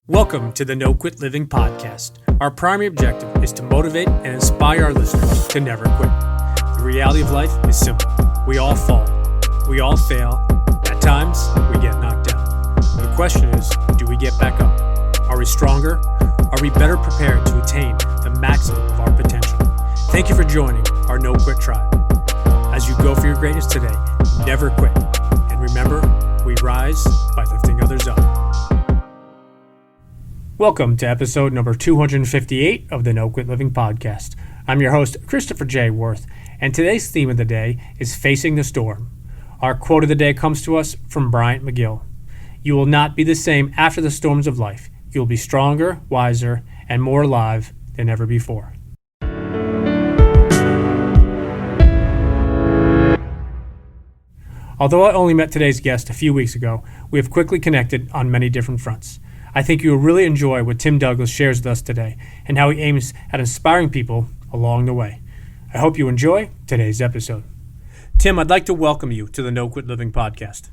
Welcome to the No Quit Living podcast. Our primary objective is to motivate and inspire our listeners to never quit. The reality of life is simple. We all fall. We all fail. At times, we get knocked down. The question is, do we get back up? Are we stronger? Are we better prepared to attain the maximum of our potential? Thank you for joining our No Quit tribe. As you go for your greatness today, never quit. And remember, we rise by lifting others up. Welcome to episode number 258 of the No Quit Living podcast. I'm your host, Christopher J. Worth, and today's theme of the day is Facing the Storm. Our quote of the day comes to us from Bryant McGill. You will not be the same after the storms of life. You will be stronger, wiser, and more alive than ever before. Although I only met today's guest a few weeks ago, we have quickly connected on many different fronts. I think you will really enjoy what Tim Douglas shares with us today and how he aims at inspiring people along the way. I hope you enjoy today's episode. Tim, I'd like to welcome you to the No Quit Living podcast.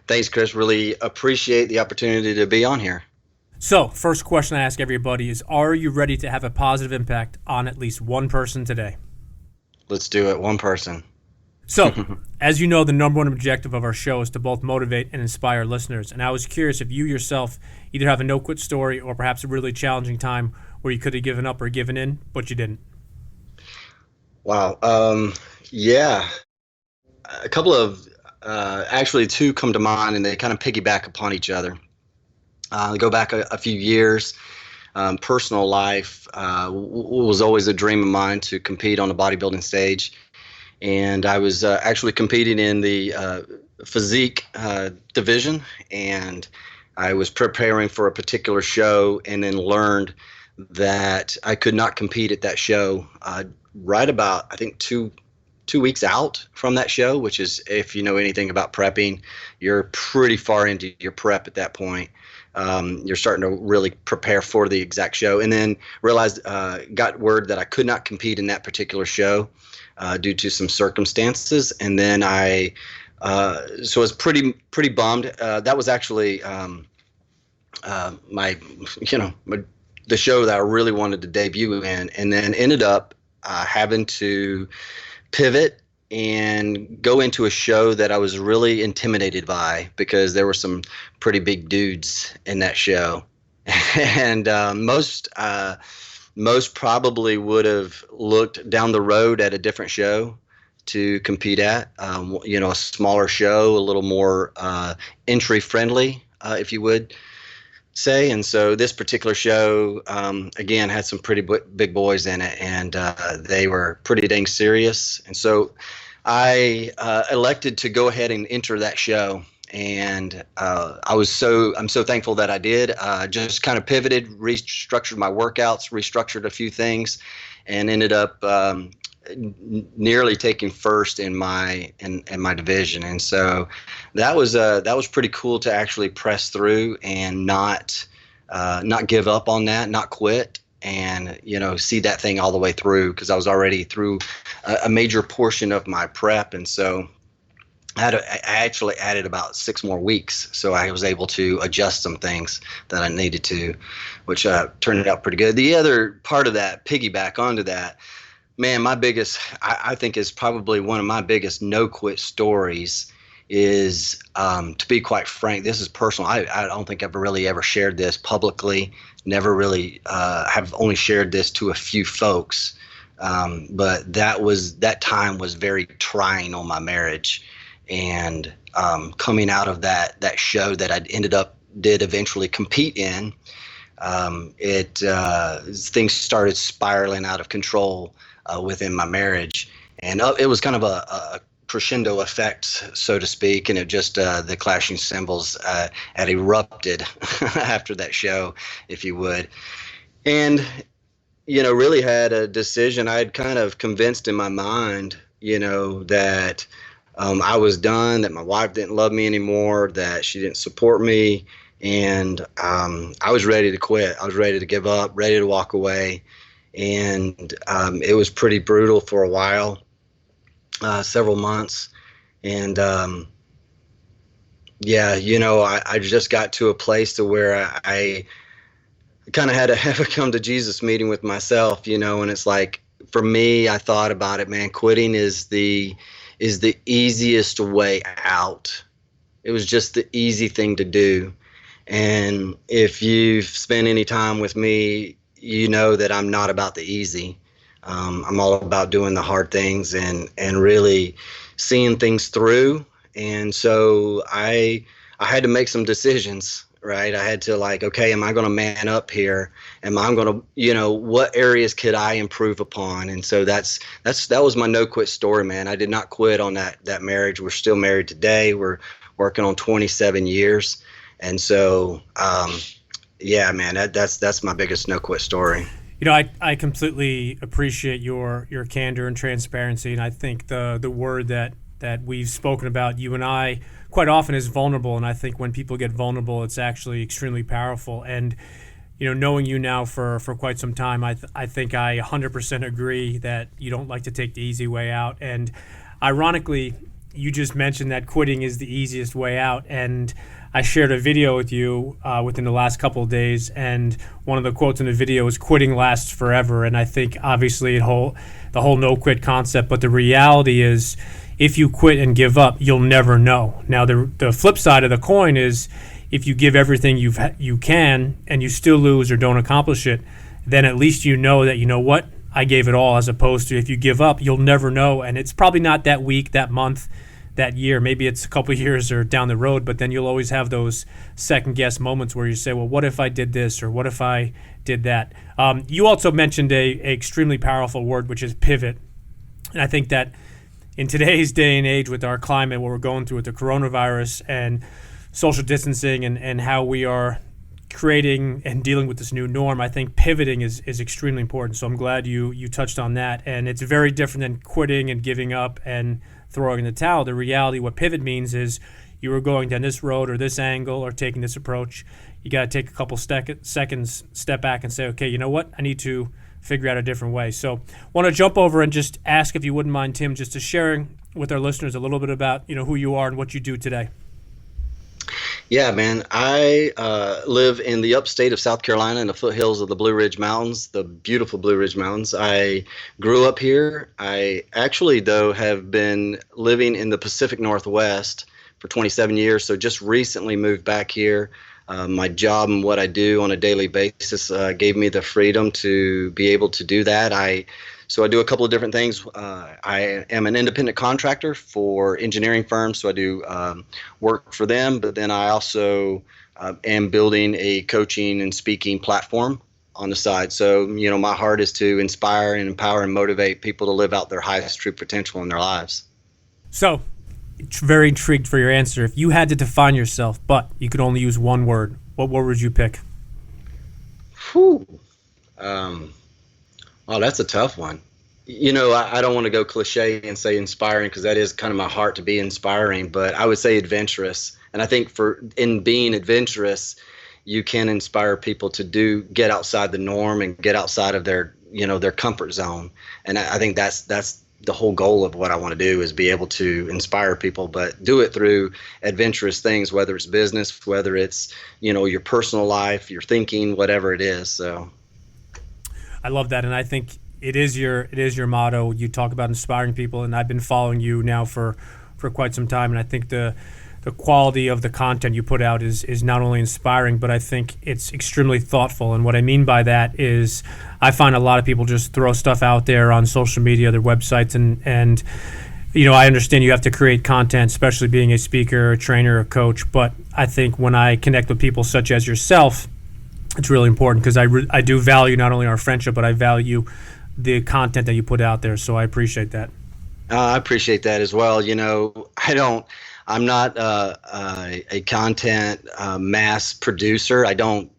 Thanks, Chris. Really appreciate the opportunity to be on here. So, first question I ask everybody is, are you ready to have a positive impact on at least one person today? Let's do it. One person. So, as you know, the number one objective of our show is to both motivate and inspire listeners. And I was curious if you yourself either have a no-quit story or perhaps a really challenging time where you could have given up or given in, but you didn't. Wow. Yeah. A couple of, actually two come to mind, and they kind of piggyback upon each other. They go back a few years. Personal life was always a dream of mine to compete on a bodybuilding stage. And I was actually competing in the physique division, and I was preparing for a particular show, and then learned that I could not compete at that show right about, I think, two weeks out from that show, which is, if you know anything about prepping, you're pretty far into your prep at that point. You're starting to really prepare for the exact show, and then realized, got word that I could not compete in that particular show due to some circumstances. And then I was pretty bummed. That was actually the show that I really wanted to debut in, and then ended up having to pivot and go into a show that I was really intimidated by, because there were some pretty big dudes in that show. And most probably would have looked down the road at a different show to compete at, a smaller show, a little more entry friendly, if you would say. And so this particular show, again, had some pretty big boys in it, and they were pretty dang serious. And so I elected to go ahead and enter that show. And I'm so thankful that I did. Just kind of pivoted, restructured my workouts, restructured a few things, and ended up nearly taking first in my division. And so that was pretty cool to actually press through and not give up on that, not quit, and see that thing all the way through, because I was already through a major portion of my prep. And so I actually added about 6 more weeks, so I was able to adjust some things that I needed to, which turned out pretty good. The other part of that, piggyback onto that, man, my biggest, I think is probably one of my biggest no-quit stories is, to be quite frank, this is personal. I don't think I've really ever shared this publicly, never really have only shared this to a few folks, but that time was very trying on my marriage. And coming out of that show that I did eventually compete in, things started spiraling out of control within my marriage, and it was kind of a crescendo effect, so to speak, and it just the clashing cymbals had erupted after that show, if you would, and really had a decision. I had kind of convinced in my mind, that I was done, that my wife didn't love me anymore, that she didn't support me, and I was ready to quit. I was ready to give up, ready to walk away, and it was pretty brutal for a while, several months, and Yeah, I just got to a place to where I kind of had to have a come to Jesus meeting with myself, and it's like, for me, I thought about it, man. Quitting is the easiest way out. It was just the easy thing to do. And if you've spent any time with me, you know that I'm not about the easy. I'm all about doing the hard things and really seeing things through. And so I had to make some decisions, right? I had to, like, okay, am I going to man up here? Am I going to, what areas could I improve upon? And so that was my no quit story, man. I did not quit on that marriage. We're still married today. We're working on 27 years. And so, yeah, man, that's my biggest no quit story. I completely appreciate your candor and transparency, and I think the word that we've spoken about, you and I, quite often is vulnerable. And I think when people get vulnerable, it's actually extremely powerful. And knowing you now for quite some time, I think I 100% agree that you don't like to take the easy way out. And ironically, you just mentioned that quitting is the easiest way out, and I shared a video with you within the last couple of days, and one of the quotes in the video is "Quitting lasts forever." And I think obviously the whole no quit concept, but the reality is, if you quit and give up, you'll never know. Now the flip side of the coin is, if you give everything you can and you still lose or don't accomplish it, then at least you know that, what, I gave it all, as opposed to if you give up, you'll never know. And it's probably not that week, that month, that year. Maybe it's a couple of years or down the road, but then you'll always have those second guess moments where you say, well, what if I did this, or what if I did that? You also mentioned a extremely powerful word, which is pivot. And I think that in today's day and age, with our climate, what we're going through with the coronavirus and social distancing, and how we are creating and dealing with this new norm, I think pivoting is extremely important. So I'm glad you touched on that. And it's very different than quitting and giving up and throwing in the towel. The reality, what pivot means, is you were going down this road or this angle or taking this approach. You got to take a couple seconds, step back and say, okay, you know what? I need to figure out a different way. So want to jump over and just ask, if you wouldn't mind, Tim, just to sharing with our listeners a little bit about, who you are and what you do today. Yeah, man. I live in the upstate of South Carolina, in the foothills of the Blue Ridge Mountains, the beautiful Blue Ridge Mountains. I grew up here. I actually, though, have been living in the Pacific Northwest for 27 years, so just recently moved back here. My job and what I do on a daily basis gave me the freedom to be able to do that. So I do a couple of different things. I am an independent contractor for engineering firms, so I do work for them. But then I also am building a coaching and speaking platform on the side. So, my heart is to inspire and empower and motivate people to live out their highest true potential in their lives. So, very intrigued for your answer. If you had to define yourself, but you could only use one word, what word would you pick? Whew. Oh, that's a tough one. I don't want to go cliche and say inspiring, because that is kind of my heart, to be inspiring, but I would say adventurous. And I think in being adventurous, you can inspire people to get outside the norm and get outside of their comfort zone. And I think that's the whole goal of what I want to do, is be able to inspire people, but do it through adventurous things, whether it's business, whether it's, your personal life, your thinking, whatever it is. So I love that, and I think it is your motto. You talk about inspiring people, and I've been following you now for quite some time, and I think the quality of the content you put out is not only inspiring, but I think it's extremely thoughtful. And what I mean by that is, I find a lot of people just throw stuff out there on social media, their websites, and I understand you have to create content, especially being a speaker, a trainer, a coach, but I think when I connect with people such as yourself, it's really important, because I do value not only our friendship, but I value the content that you put out there. So I appreciate that. I appreciate that as well. I'm not a content mass producer. I don't,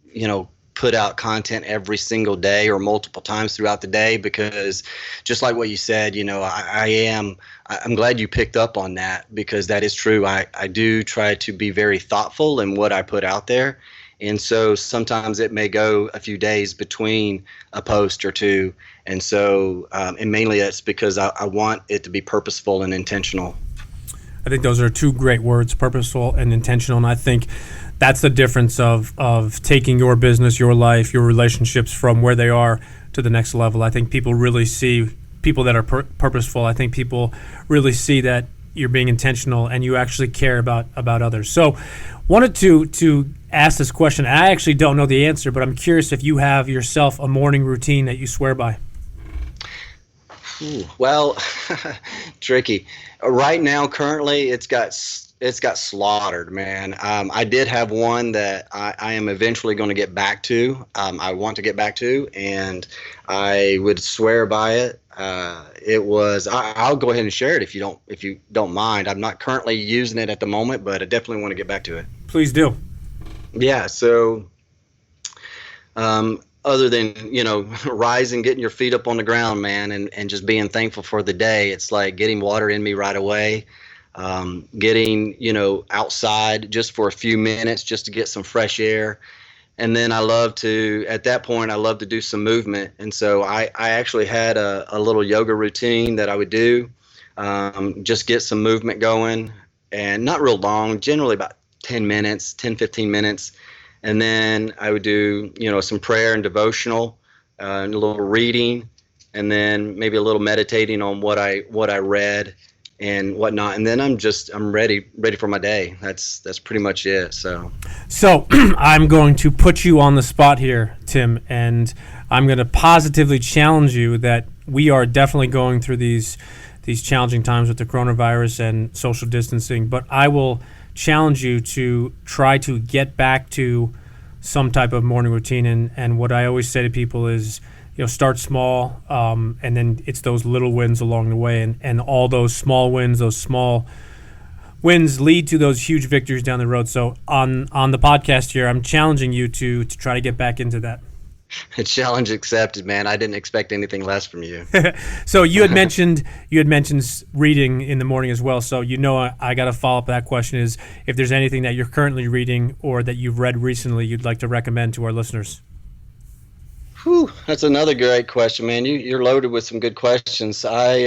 put out content every single day or multiple times throughout the day, because just like what you said, I'm glad you picked up on that, because that is true. I do try to be very thoughtful in what I put out there. And so sometimes it may go a few days between a post or two. And so, and mainly that's because I want it to be purposeful and intentional. I think those are two great words, purposeful and intentional. And I think that's the difference of taking your business, your life, your relationships from where they are to the next level. I think people really see people that are purposeful. I think people really see that you're being intentional and you actually care about others. So wanted to ask this question. I actually don't know the answer, but I'm curious if you have yourself a morning routine that you swear by. Well, tricky. Right now, currently, it's got slaughtered, man. I did have one that I am eventually going to get back to. I want to get back to, and I would swear by it. It was. I'll go ahead and share it if you don't mind. I'm not currently using it at the moment, but I definitely want to get back to it. Please do. Yeah. So, other than rising, getting your feet up on the ground, man, and just being thankful for the day, it's like getting water in me right away. Getting outside just for a few minutes just to get some fresh air. And then I love to do some movement. And so I actually had a little yoga routine that I would do, just get some movement going, and not real long, generally about 10 minutes, 10, 15 minutes. And then I would do, some prayer and devotional, and a little reading, and then maybe a little meditating on what I read and whatnot, and then I'm ready for my day. That's pretty much it. So I'm going to put you on the spot here, Tim, and I'm going to positively challenge you that we are definitely going through these challenging times with the coronavirus and social distancing, but I will challenge you to try to get back to some type of morning routine. And what I always say to people is, start small, and then it's those little wins along the way, and all those small wins lead to those huge victories down the road. So on the podcast here, I'm challenging you to try to get back into that. Challenge accepted, man. I didn't expect anything less from you. So you had mentioned reading in the morning as well. So I got to follow up that question is if there's anything that you're currently reading or that you've read recently you'd like to recommend to our listeners. Whew, that's another great question, man. You're loaded with some good questions. I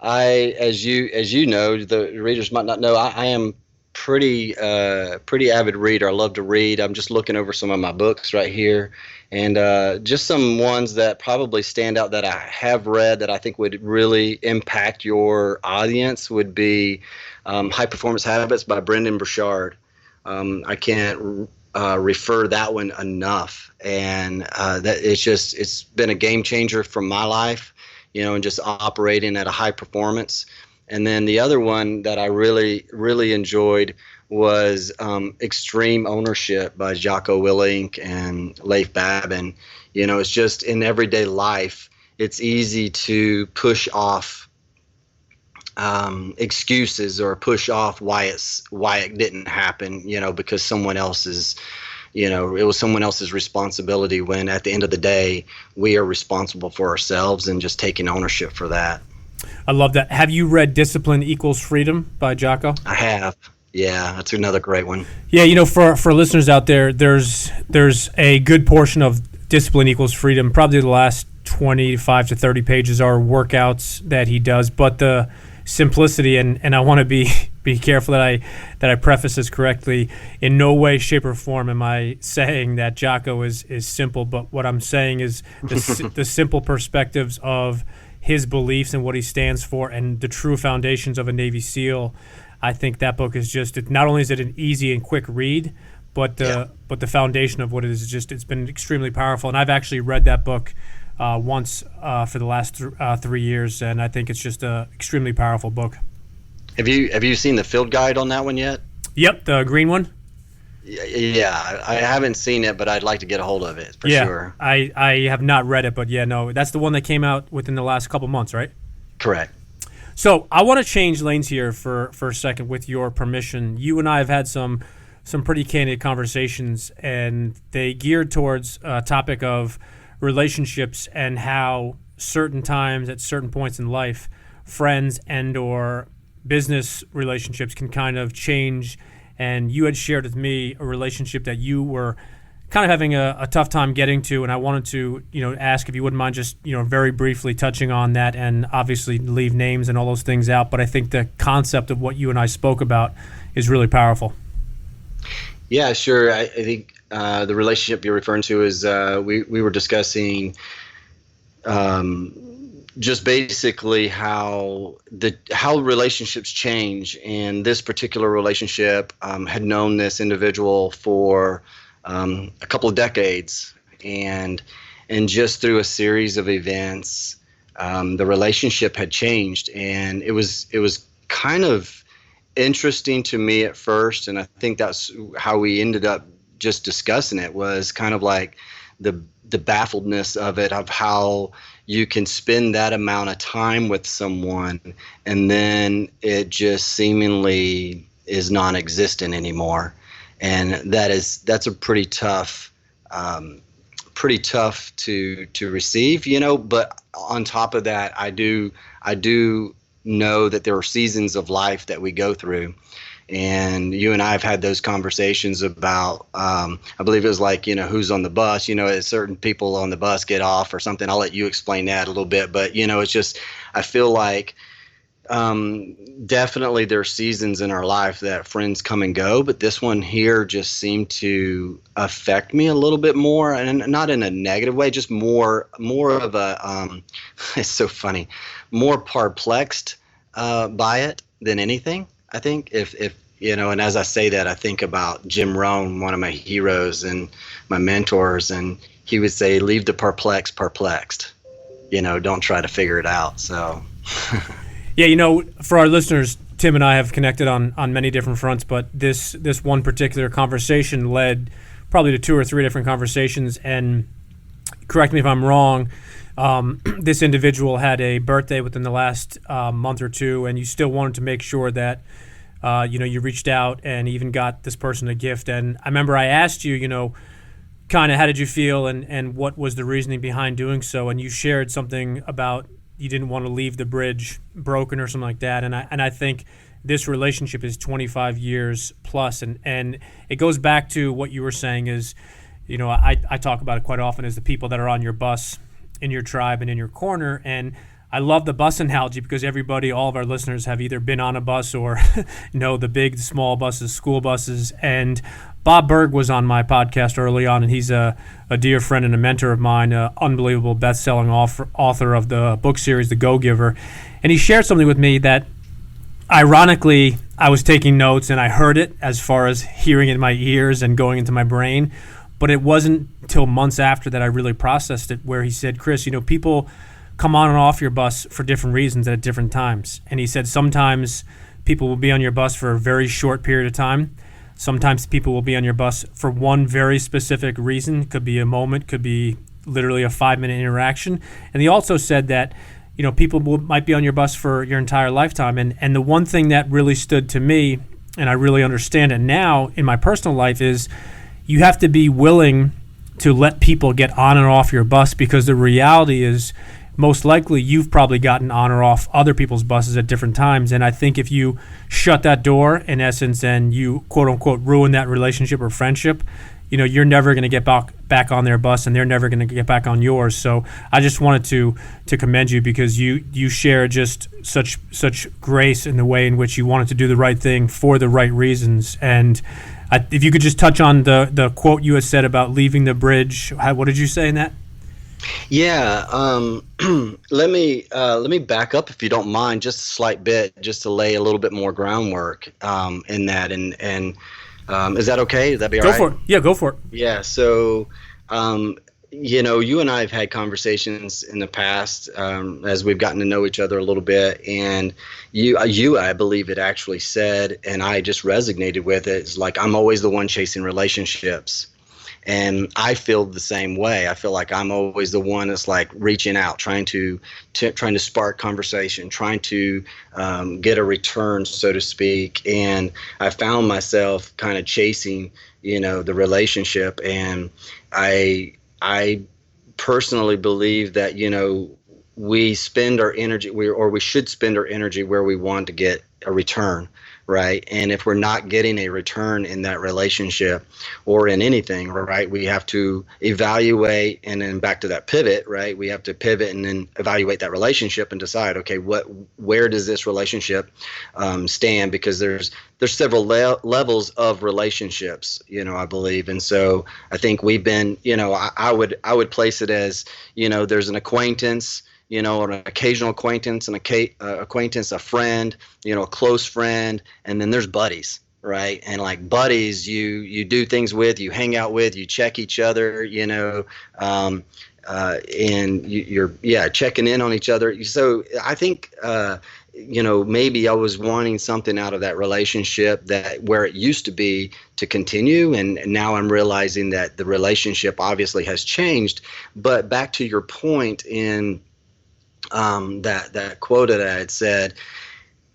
as you know, the readers might not know, I am pretty avid reader. I love to read. I'm just looking over some of my books right here, and just some ones that probably stand out that I have read that I think would really impact your audience would be High Performance Habits by Brendon Burchard. I can't refer that one enough, and that it's been a game changer for my life, and just operating at a high performance. And then the other one that I really enjoyed was Extreme Ownership by Jocko Willink and Leif Babin. It's just in everyday life, it's easy to push off excuses or push off why it didn't happen, because someone else's, it was someone else's responsibility, when at the end of the day, we are responsible for ourselves and just taking ownership for that. I love that. Have you read Discipline Equals Freedom by Jocko? I have. Yeah, that's another great one. Yeah, for listeners out there, there's a good portion of Discipline Equals Freedom. Probably the last 25 to 30 pages are workouts that he does, but the simplicity, and I want to be careful that I preface this correctly. In no way, shape, or form am I saying that Jocko is simple, but what I'm saying is the simple perspectives of his beliefs and what he stands for and the true foundations of a Navy SEAL. I think that book is just, not only is it an easy and quick read, but the foundation of what it is just, it's been extremely powerful. And I've actually read that book once for the last 3 years, and I think it's just an extremely powerful book. Have you seen the field guide on that one yet? Yep, the green one. Yeah, I haven't seen it, but I'd like to get a hold of it for sure. I have not read it, but that's the one that came out within the last couple months, right? Correct. So I want to change lanes here for a second, with your permission. You and I have had some pretty candid conversations, and they geared towards a topic of relationships and how certain times at certain points in life, friends and or business relationships can kind of change. And you had shared with me a relationship that you were kind of having a tough time getting to, and I wanted to, ask if you wouldn't mind just, very briefly touching on that, and obviously leave names and all those things out. But I think the concept of what you and I spoke about is really powerful. Yeah, sure. I think the relationship you're referring to is we were discussing just basically how relationships change, and this particular relationship had known this individual for a couple of decades, and just through a series of events, the relationship had changed, and it was kind of interesting to me at first, and I think that's how we ended up just discussing it, was kind of like the baffledness of it, of how you can spend that amount of time with someone and then it just seemingly is non-existent anymore. And that's a pretty tough to receive, but on top of that, I do know that there are seasons of life that we go through. And you and I have had those conversations about, I believe it was like, who's on the bus, certain people on the bus get off or something. I'll let you explain that a little bit. But, it's just, I feel like definitely there are seasons in our life that friends come and go. But this one here just seemed to affect me a little bit more, and not in a negative way, just more of a, it's so funny, more perplexed by it than anything. I think if and as I say that, I think about Jim Rohn, one of my heroes and my mentors, and he would say, leave the perplexed. Don't try to figure it out. So yeah, for our listeners, Tim and I have connected on many different fronts, but this one particular conversation led probably to 2 or 3 different conversations. And correct me if I'm wrong, this individual had a birthday within the last month or two, and you still wanted to make sure that you reached out and even got this person a gift. And I remember I asked you, kind of how did you feel and what was the reasoning behind doing so, and you shared something about you didn't want to leave the bridge broken or something like that. And I think this relationship is 25 years plus, and it goes back to what you were saying is, I talk about it quite often as the people that are on your bus, in your tribe and in your corner. And I love the bus analogy because all of our listeners have either been on a bus or know the big, small buses, school buses. And Bob Berg was on my podcast early on, and he's a dear friend and a mentor of mine, an unbelievable best-selling author of the book series, The Go-Giver. And he shared something with me that, ironically, I was taking notes and I heard it as far as hearing it in my ears and going into my brain. But it wasn't until months after that I really processed it, where he said, Chris, people come on and off your bus for different reasons at different times. And he said sometimes people will be on your bus for a very short period of time. Sometimes people will be on your bus for one very specific reason. Could be a moment, could be literally a 5-minute interaction. And he also said that people might be on your bus for your entire lifetime. And the one thing that really stood to me, and I really understand it now in my personal life, is you have to be willing to let people get on and off your bus, because the reality is most likely you've probably gotten on or off other people's buses at different times. And I think if you shut that door, in essence, and you quote unquote ruin that relationship or friendship, you're never going to get back on their bus, and they're never going to get back on yours. So I just wanted to commend you, because you share just such grace in the way in which you wanted to do the right thing for the right reasons. And if you could just touch on the quote you had said about leaving the bridge. What did you say in that? Yeah, let me back up, if you don't mind, just a slight bit, just to lay a little bit more groundwork in that, and is that okay? Is that be all right? Go for it. Yeah, go for it. Yeah. So, you and I have had conversations in the past as we've gotten to know each other a little bit, and you, I believe it actually said, and I just resonated with it. It's like, I'm always the one chasing relationships. And I feel the same way. I feel like I'm always the one that's like reaching out, trying to spark conversation, trying to get a return, so to speak. And I found myself kind of chasing, the relationship. And I personally believe that, we spend our energy, we should spend our energy where we want to get a return. right? And if we're not getting a return in that relationship or in anything, right, we have to evaluate, and then back to that pivot, right? We have to pivot and then evaluate that relationship and decide, okay, where does this relationship stand? Because there's several levels of relationships, I believe. And so I think we've been, I would place it as, there's an acquaintance, or an occasional acquaintance, acquaintance, a friend, a close friend, and then there's buddies, right? And like buddies, you do things with, you hang out with, you check each other, and you're checking in on each other. So I think maybe I was wanting something out of that relationship that where it used to be to continue, and now I'm realizing that the relationship obviously has changed. But back to your point in that quote that I had said,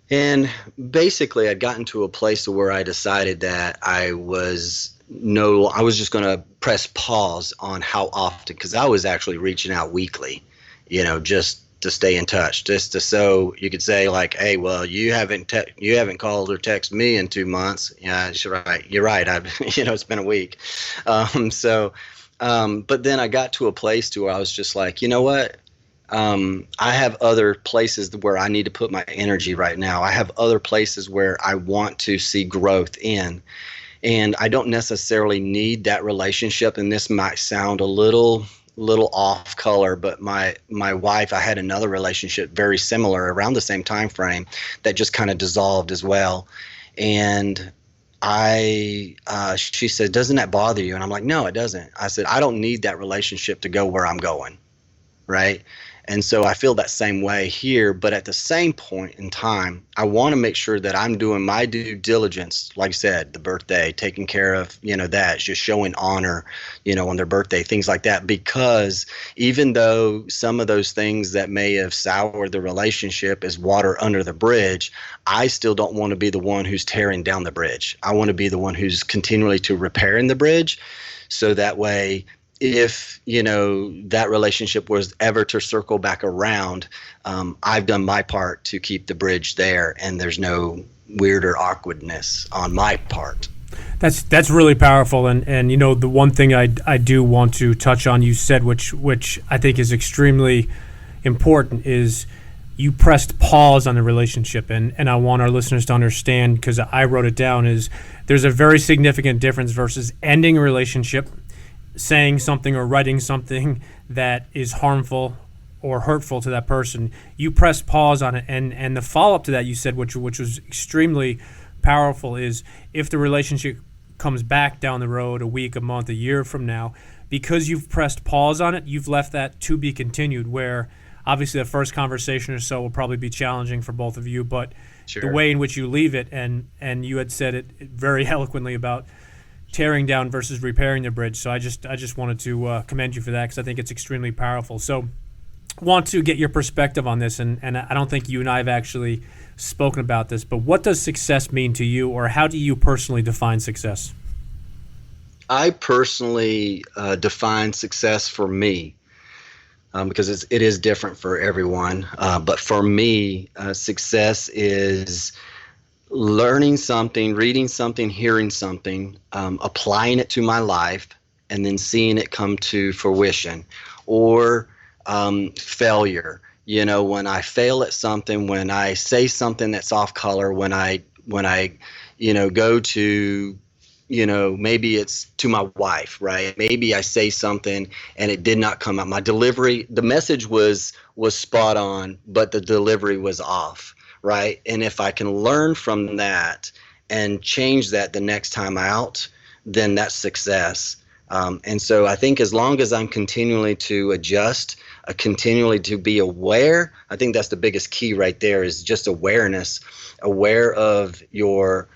and basically I'd gotten to a place where I decided that I was just going to press pause on how often, because I was actually reaching out weekly, just to stay in touch, just to, so you could say like, hey, well, you haven't called or texted me in 2 months. Yeah, you're right. It's been a week. But then I got to a place to where I was just like, you know what? I have other places where I need to put my energy right now. I have other places where I want to see growth in, and I don't necessarily need that relationship. And this might sound a little off color, but my wife, I had another relationship very similar around the same time frame that just kind of dissolved as well. And she said, doesn't that bother you? And I'm like, no, it doesn't. I said, I don't need that relationship to go where I'm going. Right. And so I feel that same way here, but at the same point in time, I want to make sure that I'm doing my due diligence. Like I said, the birthday, taking care of, that, just showing honor, on their birthday, things like that, because even though some of those things that may have soured the relationship is water under the bridge, I still don't want to be the one who's tearing down the bridge. I want to be the one who's continually to repairing the bridge. So that way, if that relationship was ever to circle back around, I've done my part to keep the bridge there, and there's no weird or awkwardness on my part. That's really powerful, and the one thing I do want to touch on, you said, which I think is extremely important, is you pressed pause on the relationship, and I want our listeners to understand, because I wrote it down, is there's a very significant difference versus ending a relationship, saying something or writing something that is harmful or hurtful to that person. You press pause on it, and the follow-up to that you said, which was extremely powerful, is if the relationship comes back down the road a week, a month, a year from now, because you've pressed pause on it, you've left that to be continued, where obviously the first conversation or so will probably be challenging for both of you, but sure, the way in which you leave it, and you had said it very eloquently about tearing down versus repairing the bridge. So I just wanted to commend you for that, because I think it's extremely powerful. So want to get your perspective on this, and I don't think you and I have actually spoken about this, but what does success mean to you, or how do you personally define success? I personally define success for me, because it is different for everyone. But for me, success is learning something, reading something, hearing something, applying it to my life, and then seeing it come to fruition. Or failure, when I fail at something, when I say something that's off color, when I go to, maybe it's to my wife, right? Maybe I say something and it did not come out. My delivery, the message was spot on, but the delivery was off. Right. And if I can learn from that and change that the next time out, then that's success. And so I think as long as I'm continually to adjust, continually to be aware, I think that's the biggest key right there, is just awareness, aware of your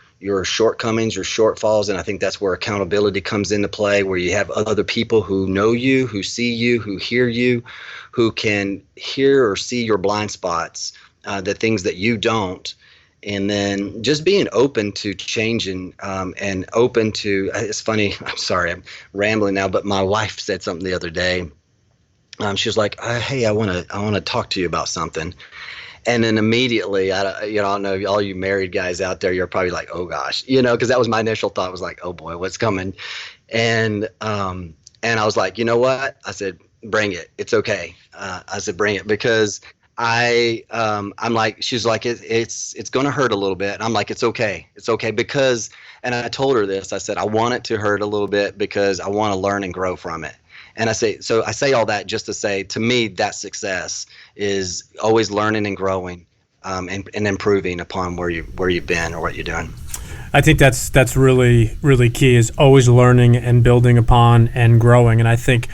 shortcomings, your shortfalls. And I think that's where accountability comes into play, where you have other people who know you, who see you, who hear you, who can hear or see your blind spots, the things that you don't. And then just being open to changing, and open to, it's funny, I'm sorry, I'm rambling now, but my wife said something the other day. She was like, hey, I want to talk to you about something. And then immediately, I don't know, all you married guys out there, you're probably like, oh gosh, because that was my initial thought, was like, oh boy, what's coming? And I was like, you know what? I said, bring it. It's okay. I said, bring it, because I'm like, she's like, it's going to hurt a little bit. And I'm like, it's okay. It's okay, because, and I told her this, I said, I want it to hurt a little bit because I want to learn and grow from it. And I say all that just to say, to me, that success is always learning and growing, and improving upon where you've been or what you're doing. I think that's really, really key, is always learning and building upon and growing. And I think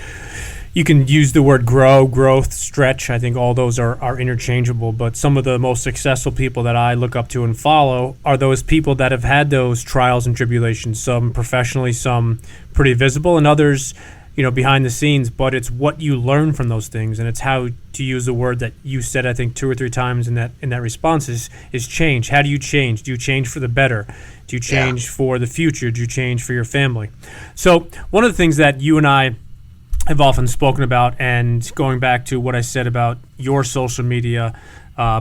you can use the word grow, growth, stretch. I think all those are interchangeable. But some of the most successful people that I look up to and follow are those people that have had those trials and tribulations, some professionally, some pretty visible, and others, behind the scenes. But it's what you learn from those things, and it's how, to use the word that you said, I think 2 or 3 times in that response, is change. How do you change? Do you change for the better? Do you change for the future? Do you change for your family? So one of the things that you and I have often spoken about, and going back to what I said about your social media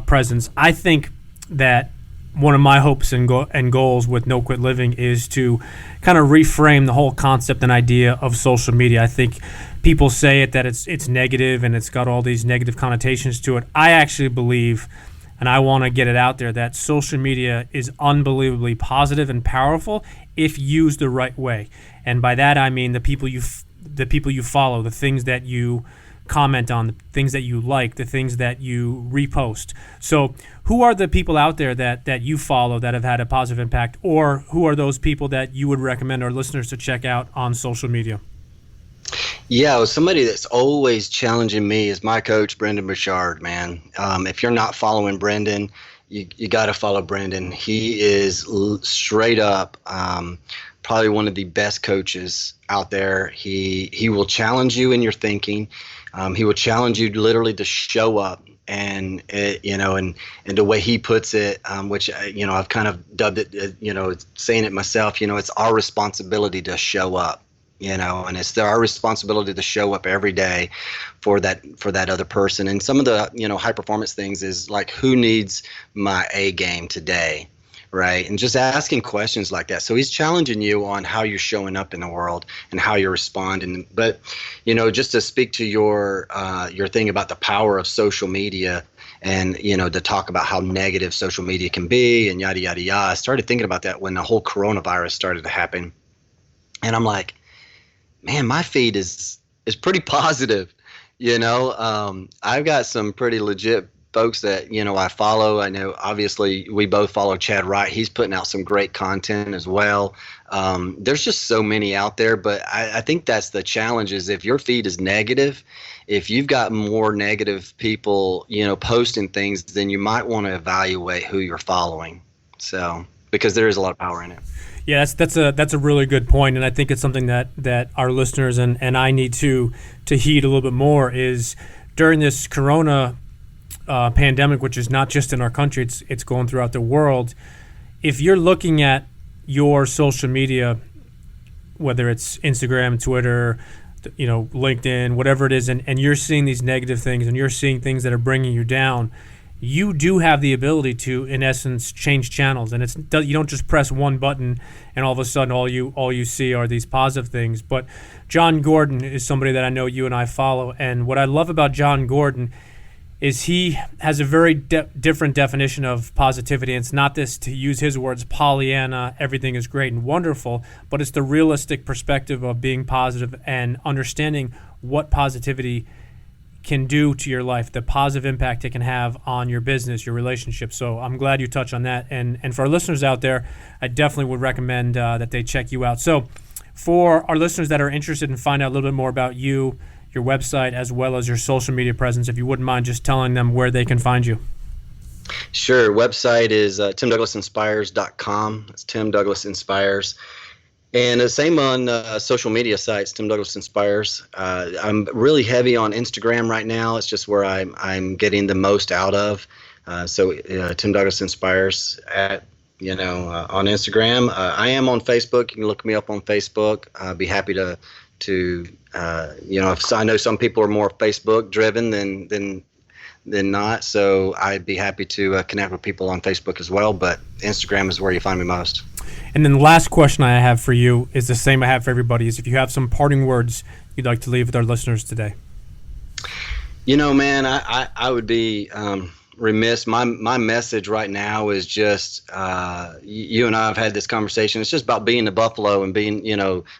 presence, I think that one of my hopes and goals with No Quit Living is to kind of reframe the whole concept and idea of social media. I think people say that it's negative and it's got all these negative connotations to it. I actually believe, and I want to get it out there, that social media is unbelievably positive and powerful if used the right way. And by that I mean the people you follow, the things that you comment on, the things that you like, the things that you repost. So who are the people out there that you follow that have had a positive impact, or who are those people that you would recommend our listeners to check out on social media? Yeah, well, somebody that's always challenging me is my coach, Brendan Bouchard, man. If you're not following Brendan, you got to follow Brendan. He is straight up probably one of the best coaches out there. He will challenge you in your thinking. He will challenge you literally to show up, and the way he puts it, which I've kind of dubbed it, saying it myself. It's our responsibility to show up. And it's our responsibility to show up every day for that other person. And some of the high performance things is like, who needs my A game today? Right. And just asking questions like that. So he's challenging you on how you're showing up in the world and how you're responding. But, just to speak to your thing about the power of social media, and, to talk about how negative social media can be and yada, yada, yada. I started thinking about that when the whole coronavirus started to happen. And I'm like, man, my feed is pretty positive. I've got some pretty legit folks that, I follow. I know, obviously, we both follow Chad Wright. He's putting out some great content as well. There's just so many out there, but I think that's the challenge, is if your feed is negative, if you've got more negative people, posting things, then you might want to evaluate who you're following. So, because there is a lot of power in it. Yeah, that's a really good point, and I think it's something that our listeners and I need to heed a little bit more, is during this corona pandemic, which is not just in our country, it's going throughout the world. If you're looking at your social media, whether it's Instagram, Twitter, LinkedIn, whatever it is, and you're seeing these negative things and you're seeing things that are bringing you down, you do have the ability to, in essence, change channels. And you don't just press one button and all of a sudden all you see are these positive things. But John Gordon is somebody that I know you and I follow, and what I love about John Gordon is he has a very different definition of positivity. And it's not this, to use his words, Pollyanna, everything is great and wonderful, but it's the realistic perspective of being positive and understanding what positivity can do to your life, the positive impact it can have on your business, your relationship. So I'm glad you touched on that. And for our listeners out there, I definitely would recommend that they check you out. So for our listeners that are interested in finding out a little bit more about you, your website, as well as your social media presence, if you wouldn't mind just telling them where they can find you. Sure. Website is timdouglasinspires.com. It's Tim Douglas Inspires. And the same on social media sites, Tim Douglas Inspires. I'm really heavy on Instagram right now. It's just where I'm getting the most out of. So Tim Douglas Inspires on Instagram. I am on Facebook. You can look me up on Facebook. I'd be happy to if I know some people are more Facebook driven than than not. So I'd be happy to connect with people on Facebook as well, but Instagram is where you find me most. And then the last question I have for you is the same I have for everybody, is if you have some parting words you'd like to leave with our listeners today. Man, I would be remiss. My message right now is just, you and I have had this conversation. It's just about being the buffalo and being,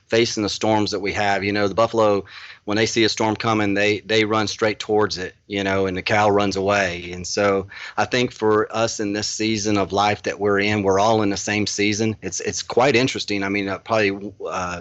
facing the storms that we have. The buffalo, when they see a storm coming, they run straight towards it, and the cow runs away. And so I think for us in this season of life that we're in, we're all in the same season. It's quite interesting. I mean, probably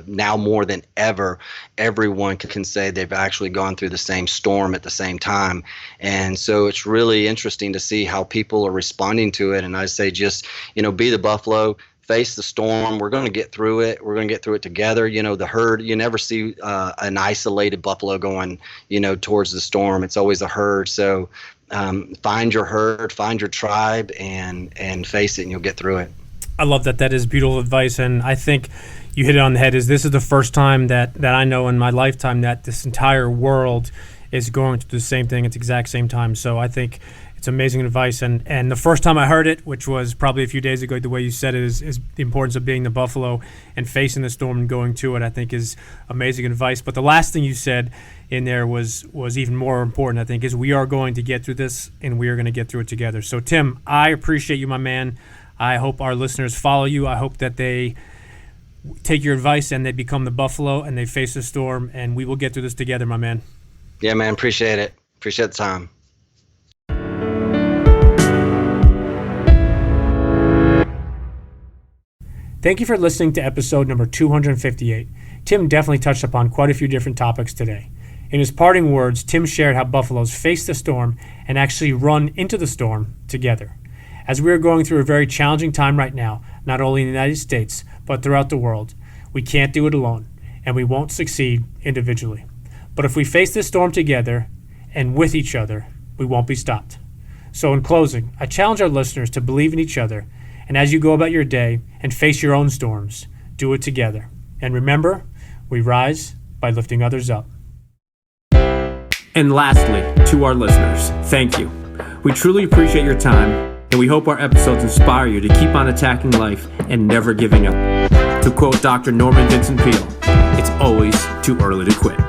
now more than ever, everyone can say they've actually gone through the same storm at the same time. And so it's really interesting to see how people are responding to it. And I say just, be the buffalo. Face the storm. We're going to get through it. We're going to get through it together. The herd, you never see an isolated buffalo going, towards the storm. It's always a herd. So find your herd, find your tribe, and face it, and you'll get through it. I love that. That is beautiful advice. And I think you hit it on the head. This is the first time that I know in my lifetime that this entire world is going through the same thing at the exact same time. So I think it's amazing advice. And the first time I heard it, which was probably a few days ago, the way you said it is the importance of being the buffalo and facing the storm and going to it, I think is amazing advice. But the last thing you said in there was even more important, I think, is we are going to get through this and we are going to get through it together. So, Tim, I appreciate you, my man. I hope our listeners follow you. I hope that they take your advice and they become the buffalo and they face the storm, and we will get through this together, my man. Yeah, man. Appreciate it. Appreciate the time. Thank you for listening to episode number 258. Tim definitely touched upon quite a few different topics today. In his parting words, Tim shared how buffaloes face the storm and actually run into the storm together. As we are going through a very challenging time right now, not only in the United States, but throughout the world, we can't do it alone, and we won't succeed individually. But if we face this storm together and with each other, we won't be stopped. So in closing, I challenge our listeners to believe in each other, and as you go about your day and face your own storms, do it together. And remember, we rise by lifting others up. And lastly, to our listeners, thank you. We truly appreciate your time, and we hope our episodes inspire you to keep on attacking life and never giving up. To quote Dr. Norman Vincent Peale, it's always too early to quit.